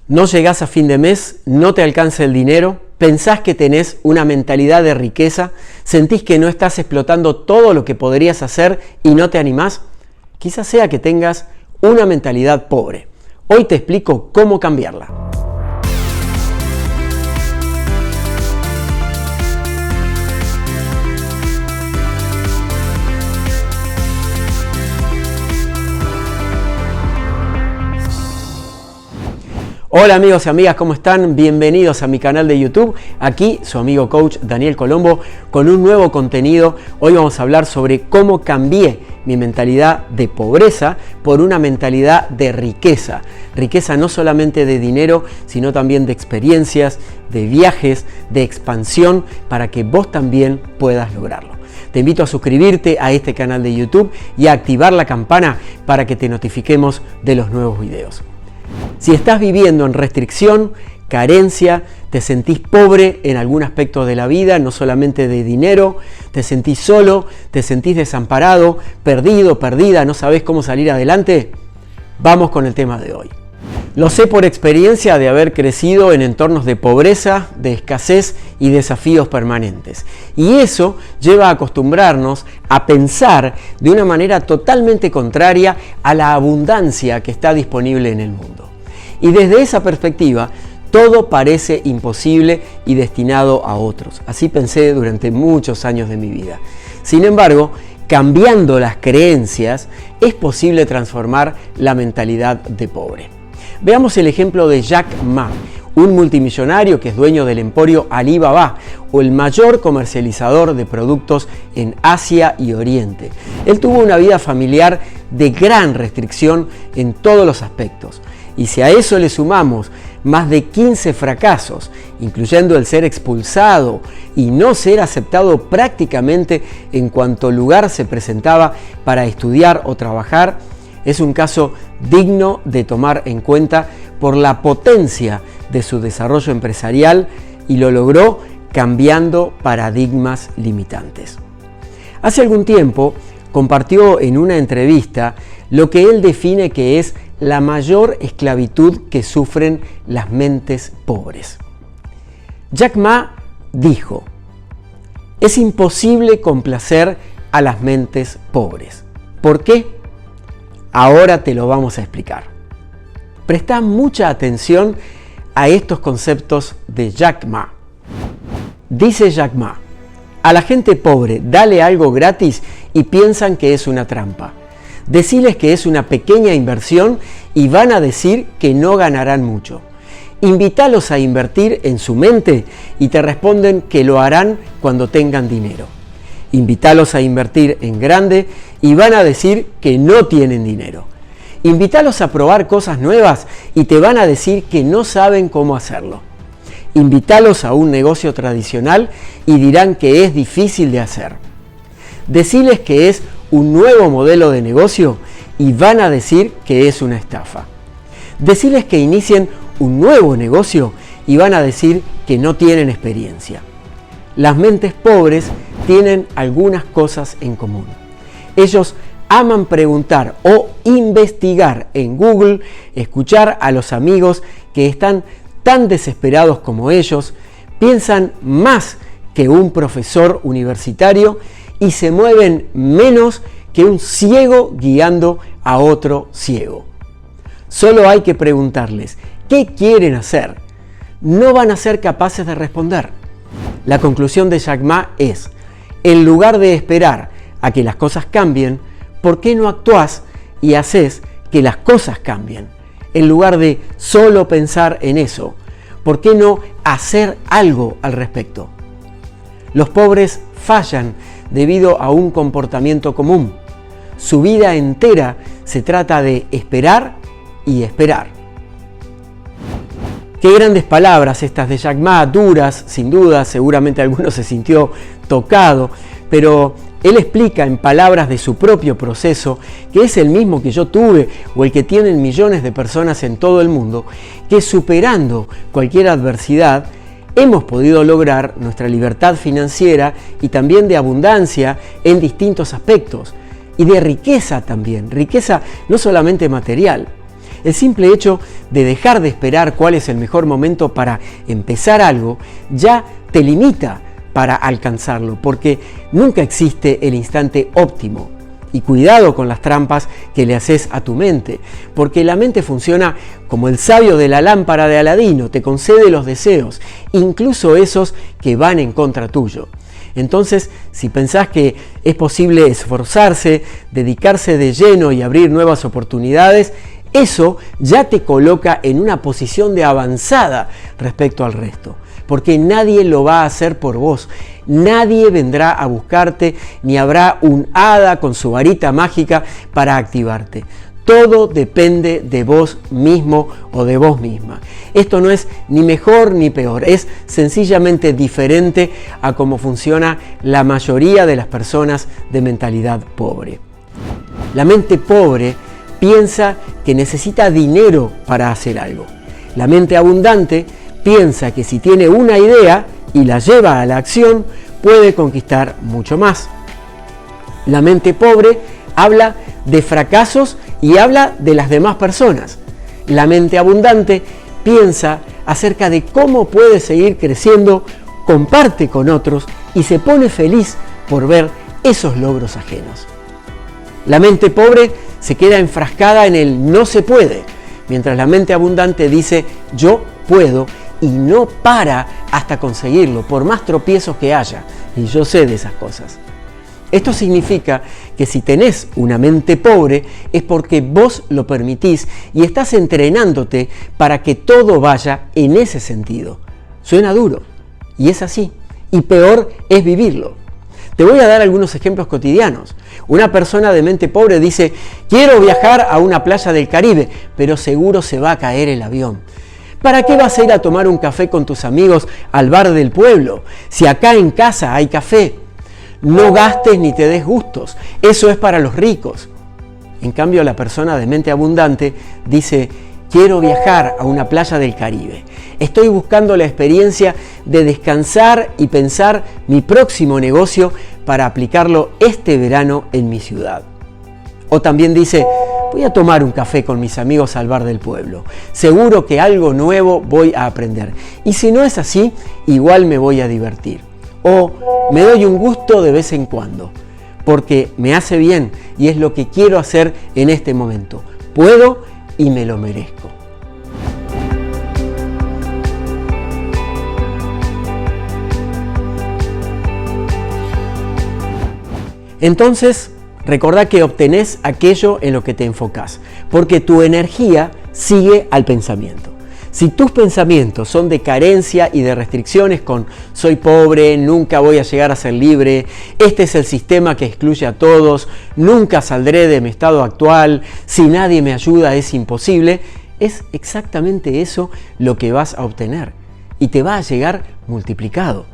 No llegás a fin de mes, no te alcanza el dinero, pensás que tenés una mentalidad de riqueza, sentís que no estás explotando todo lo que podrías hacer y no te animás. Quizás sea que tengas una mentalidad pobre. Hoy te explico cómo cambiarla. Hola amigos y amigas, ¿cómo están? Bienvenidos a mi canal de YouTube. Aquí su amigo coach Daniel Colombo con un nuevo contenido. Hoy vamos a hablar sobre cómo cambié mi mentalidad de pobreza por una mentalidad de riqueza. Riqueza no solamente de dinero, sino también de experiencias, de viajes, de expansión, para que vos también puedas lograrlo. Te invito a suscribirte a este canal de YouTube y a activar la campana para que te notifiquemos de los nuevos videos. Si estás viviendo en restricción, carencia, te sentís pobre en algún aspecto de la vida, no solamente de dinero, te sentís solo, te sentís desamparado, perdido, perdida, no sabés cómo salir adelante, vamos con el tema de hoy. Lo sé por experiencia de haber crecido en entornos de pobreza, de escasez y desafíos permanentes. Y eso lleva a acostumbrarnos a pensar de una manera totalmente contraria a la abundancia que está disponible en el mundo. Y desde esa perspectiva, todo parece imposible y destinado a otros. Así pensé durante muchos años de mi vida. Sin embargo, cambiando las creencias, es posible transformar la mentalidad de pobre. Veamos el ejemplo de Jack Ma, un multimillonario que es dueño del emporio Alibaba, o el mayor comercializador de productos en Asia y Oriente. Él tuvo una vida familiar de gran restricción en todos los aspectos. Y si a eso le sumamos más de 15 fracasos, incluyendo el ser expulsado y no ser aceptado prácticamente en cuanto lugar se presentaba para estudiar o trabajar, es un caso digno de tomar en cuenta por la potencia de su desarrollo empresarial, y lo logró cambiando paradigmas limitantes. Hace algún tiempo compartió en una entrevista lo que él define que es la mayor esclavitud que sufren las mentes pobres. Jack Ma dijo: es imposible complacer a las mentes pobres. ¿Por qué? Ahora te lo vamos a explicar. Presta mucha atención a estos conceptos de Jack Ma. Dice Jack Ma: a la gente pobre dale algo gratis y piensan que es una trampa. Deciles que es una pequeña inversión y van a decir que no ganarán mucho. Invítalos a invertir en su mente y te responden que lo harán cuando tengan dinero. Invítalos a invertir en grande y van a decir que no tienen dinero. Invítalos a probar cosas nuevas y te van a decir que no saben cómo hacerlo. Invítalos a un negocio tradicional y dirán que es difícil de hacer. Deciles que es un nuevo modelo de negocio y van a decir que es una estafa. Deciles que inicien un nuevo negocio y van a decir que no tienen experiencia. Las mentes pobres tienen algunas cosas en común. Ellos aman preguntar o investigar en Google, escuchar a los amigos que están tan desesperados como ellos, piensan más que un profesor universitario y se mueven menos que un ciego guiando a otro ciego. Solo hay que preguntarles qué quieren hacer. No van a ser capaces de responder. La conclusión de Jack Ma es: en lugar de esperar a que las cosas cambien, ¿por qué no actúas y haces que las cosas cambien? En lugar de solo pensar en eso, ¿por qué no hacer algo al respecto? Los pobres fallan debido a un comportamiento común. Su vida entera se trata de esperar y esperar. Qué grandes palabras estas de Jack Ma, duras, sin duda, seguramente alguno se sintió tocado, pero él explica en palabras de su propio proceso, que es el mismo que yo tuve o el que tienen millones de personas en todo el mundo, que superando cualquier adversidad, hemos podido lograr nuestra libertad financiera y también de abundancia en distintos aspectos, y de riqueza también, riqueza no solamente material. El simple hecho de dejar de esperar cuál es el mejor momento para empezar algo ya te limita para alcanzarlo, porque nunca existe el instante óptimo. Y cuidado con las trampas que le haces a tu mente, porque la mente funciona como el sabio de la lámpara de Aladino, te concede los deseos, incluso esos que van en contra tuyo. Entonces, si pensás que es posible esforzarse, dedicarse de lleno y abrir nuevas oportunidades, eso ya te coloca en una posición de avanzada respecto al resto, porque nadie lo va a hacer por vos. Nadie vendrá a buscarte, ni habrá un hada con su varita mágica para activarte. Todo depende de vos mismo o de vos misma. Esto no es ni mejor ni peor, es sencillamente diferente a cómo funciona la mayoría de las personas de mentalidad pobre. La mente pobre piensa que necesita dinero para hacer algo. La mente abundante piensa que si tiene una idea y la lleva a la acción, puede conquistar mucho más. La mente pobre habla de fracasos y habla de las demás personas. La mente abundante piensa acerca de cómo puede seguir creciendo, comparte con otros y se pone feliz por ver esos logros ajenos. La mente pobre se queda enfrascada en el no se puede, mientras la mente abundante dice yo puedo y no para hasta conseguirlo, por más tropiezos que haya. Y yo sé de esas cosas. Esto significa que si tenés una mente pobre es porque vos lo permitís y estás entrenándote para que todo vaya en ese sentido. Suena duro, y es así. Y peor es vivirlo. Te voy a dar algunos ejemplos cotidianos. Una persona de mente pobre dice, quiero viajar a una playa del Caribe, pero seguro se va a caer el avión. ¿Para qué vas a ir a tomar un café con tus amigos al bar del pueblo, si acá en casa hay café? No gastes ni te des gustos, eso es para los ricos. En cambio, la persona de mente abundante dice, quiero viajar a una playa del Caribe. Estoy buscando la experiencia de descansar y pensar mi próximo negocio para aplicarlo este verano en mi ciudad. O también dice, voy a tomar un café con mis amigos al bar del pueblo. Seguro que algo nuevo voy a aprender. Y si no es así, igual me voy a divertir. O me doy un gusto de vez en cuando, porque me hace bien y es lo que quiero hacer en este momento. Puedo y me lo merezco. Entonces, recordá que obtenés aquello en lo que te enfocás, porque tu energía sigue al pensamiento. Si tus pensamientos son de carencia y de restricciones con soy pobre, nunca voy a llegar a ser libre, este es el sistema que excluye a todos, nunca saldré de mi estado actual, si nadie me ayuda es imposible, es exactamente eso lo que vas a obtener y te va a llegar multiplicado.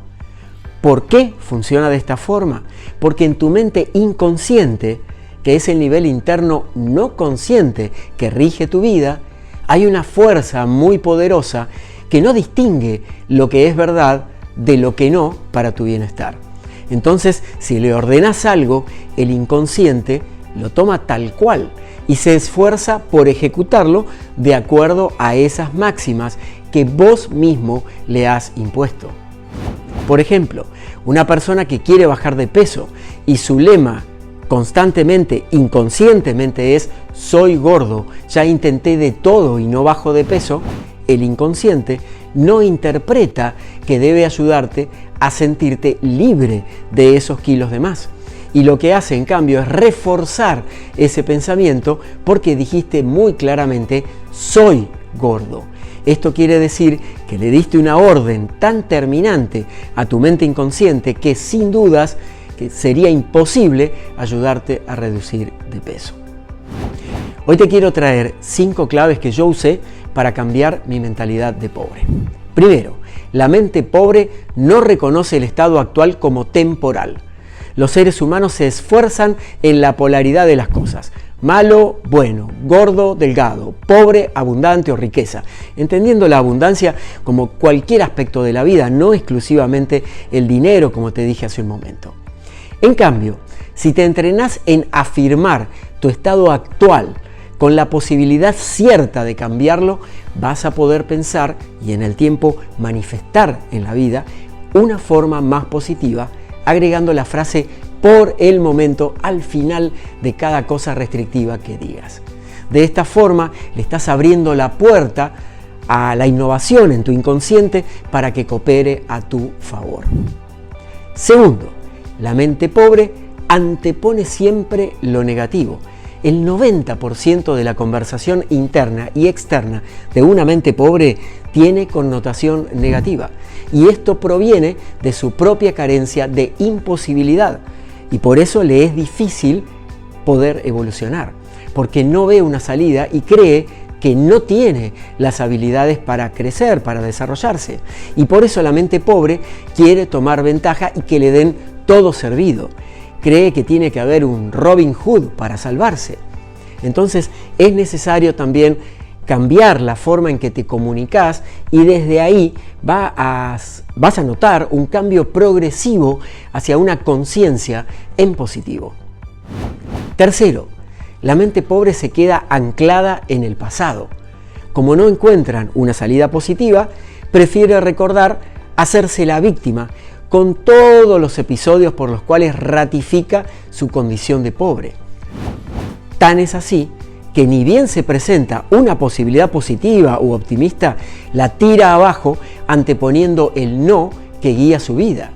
¿Por qué funciona de esta forma? Porque en tu mente inconsciente, que es el nivel interno no consciente que rige tu vida, hay una fuerza muy poderosa que no distingue lo que es verdad de lo que no para tu bienestar. Entonces, si le ordenas algo, el inconsciente lo toma tal cual y se esfuerza por ejecutarlo de acuerdo a esas máximas que vos mismo le has impuesto. Por ejemplo, una persona que quiere bajar de peso y su lema constantemente, inconscientemente es soy gordo, ya intenté de todo y no bajo de peso, el inconsciente no interpreta que debe ayudarte a sentirte libre de esos kilos de más. Y lo que hace en cambio es reforzar ese pensamiento porque dijiste muy claramente soy gordo. Esto quiere decir que le diste una orden tan terminante a tu mente inconsciente que sin dudas que sería imposible ayudarte a reducir de peso. Hoy te quiero traer 5 claves que yo usé para cambiar mi mentalidad de pobre. Primero, la mente pobre no reconoce el estado actual como temporal. Los seres humanos se esfuerzan en la polaridad de las cosas. Malo, bueno, gordo, delgado, pobre, abundante o riqueza. Entendiendo la abundancia como cualquier aspecto de la vida, no exclusivamente el dinero, como te dije hace un momento. En cambio, si te entrenás en afirmar tu estado actual con la posibilidad cierta de cambiarlo, vas a poder pensar y en el tiempo manifestar en la vida una forma más positiva, agregando la frase por el momento al final de cada cosa restrictiva que digas. De esta forma le estás abriendo la puerta a la innovación en tu inconsciente para que coopere a tu favor. Segundo, la mente pobre antepone siempre lo negativo. El 90% de la conversación interna y externa de una mente pobre tiene connotación negativa. Y esto proviene de su propia carencia de imposibilidad. Y por eso le es difícil poder evolucionar, porque no ve una salida y cree que no tiene las habilidades para crecer, para desarrollarse. Y por eso la mente pobre quiere tomar ventaja y que le den todo servido. Cree que tiene que haber un Robin Hood para salvarse. Entonces es necesario también cambiar la forma en que te comunicas y desde ahí vas a notar un cambio progresivo hacia una conciencia en positivo. Tercero, la mente pobre se queda anclada en el pasado. Como no encuentran una salida positiva, prefiere recordar hacerse la víctima con todos los episodios por los cuales ratifica su condición de pobre. Tan es así que ni bien se presenta una posibilidad positiva u optimista, la tira abajo anteponiendo el no que guía su vida.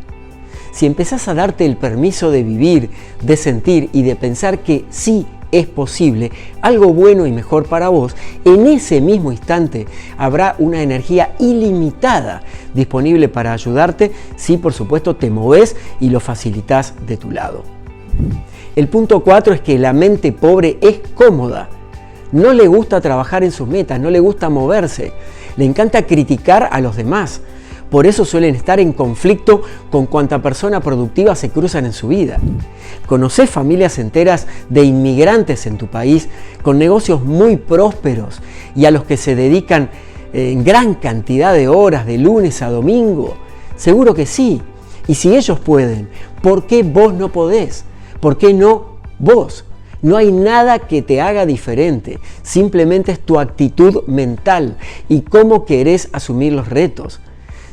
Si empezás a darte el permiso de vivir, de sentir y de pensar que sí es posible algo bueno y mejor para vos, en ese mismo instante habrá una energía ilimitada disponible para ayudarte si por supuesto te movés y lo facilitas de tu lado. El punto 4 es que la mente pobre es cómoda. No le gusta trabajar en sus metas, no le gusta moverse, le encanta criticar a los demás. Por eso suelen estar en conflicto con cuanta persona productiva se cruzan en su vida. ¿Conocés familias enteras de inmigrantes en tu país con negocios muy prósperos y a los que se dedican en gran cantidad de horas de lunes a domingo? Seguro que sí. Y si ellos pueden, ¿por qué vos no podés? ¿Por qué no vos? No hay nada que te haga diferente, simplemente es tu actitud mental y cómo querés asumir los retos.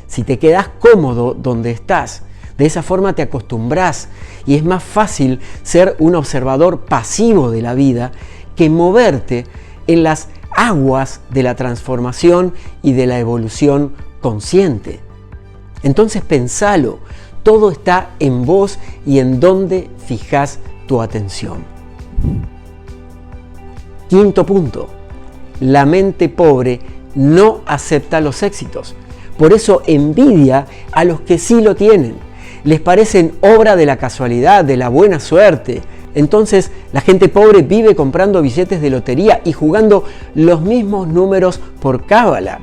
Si te quedás cómodo donde estás, de esa forma te acostumbrás y es más fácil ser un observador pasivo de la vida que moverte en las aguas de la transformación y de la evolución consciente. Entonces pensalo, todo está en vos y en dónde fijás tu atención. Quinto punto, la mente pobre no acepta los éxitos. Por eso envidia a los que sí lo tienen. Les parecen obra de la casualidad, de la buena suerte. Entonces la gente pobre vive comprando billetes de lotería y jugando los mismos números por cábala,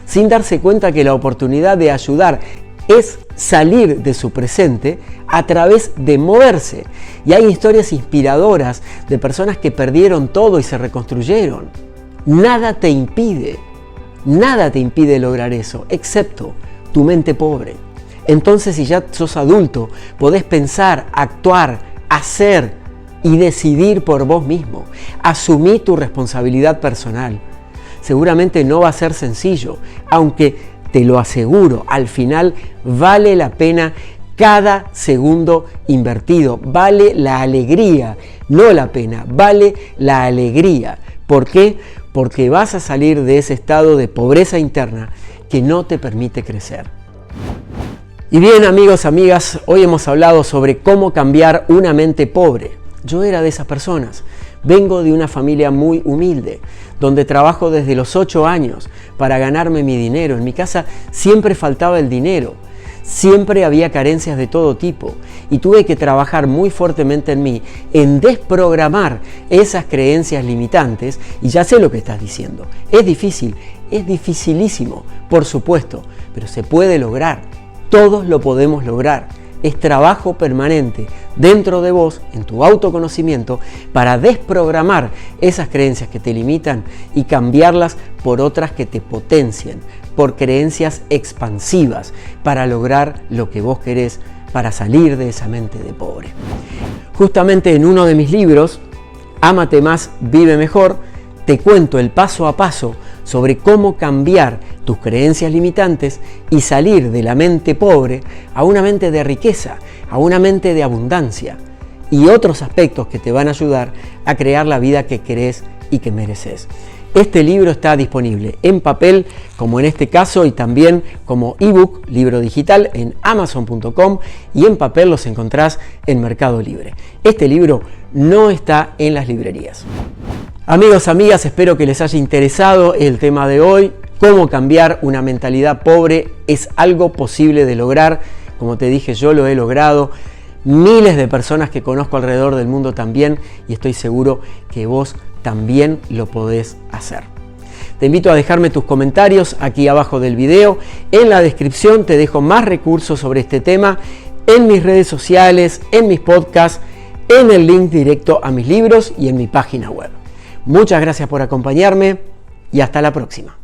sin darse cuenta que la oportunidad de ayudar es salir de su presente a través de moverse. Y hay historias inspiradoras de personas que perdieron todo y se reconstruyeron. Nada te impide lograr eso, excepto tu mente pobre. Entonces, si ya sos adulto, podés pensar, actuar, hacer y decidir por vos mismo. Asumí tu responsabilidad personal. Seguramente no va a ser sencillo, aunque te lo aseguro, al final vale la pena cada segundo invertido. Vale la alegría, no la pena, vale la alegría. ¿Por qué? Porque vas a salir de ese estado de pobreza interna que no te permite crecer. Y bien, amigos, amigas, hoy hemos hablado sobre cómo cambiar una mente pobre. Yo era de esas personas. Vengo de una familia muy humilde, donde trabajo desde los 8 años para ganarme mi dinero. En mi casa siempre faltaba el dinero, siempre había carencias de todo tipo y tuve que trabajar muy fuertemente en mí, en desprogramar esas creencias limitantes. Y ya sé lo que estás diciendo, es difícil, es dificilísimo, por supuesto, pero se puede lograr, todos lo podemos lograr. Es trabajo permanente dentro de vos, en tu autoconocimiento, para desprogramar esas creencias que te limitan y cambiarlas por otras que te potencien, por creencias expansivas, para lograr lo que vos querés, para salir de esa mente de pobre. Justamente en uno de mis libros, Ámate más, vive mejor, te cuento el paso a paso sobre cómo cambiar tus creencias limitantes y salir de la mente pobre a una mente de riqueza, a una mente de abundancia y otros aspectos que te van a ayudar a crear la vida que querés y que mereces. Este libro está disponible en papel, como en este caso, y también como ebook, libro digital, en Amazon.com, y en papel los encontrás en Mercado Libre. Este libro no está en las librerías. Amigos, amigas, espero que les haya interesado el tema de hoy. Cómo cambiar una mentalidad pobre es algo posible de lograr. Como te dije, yo lo he logrado. Miles de personas que conozco alrededor del mundo también, y estoy seguro que vos también lo podés hacer. Te invito a dejarme tus comentarios aquí abajo del video. En la descripción te dejo más recursos sobre este tema en mis redes sociales, en mis podcasts, en el link directo a mis libros y en mi página web. Muchas gracias por acompañarme y hasta la próxima.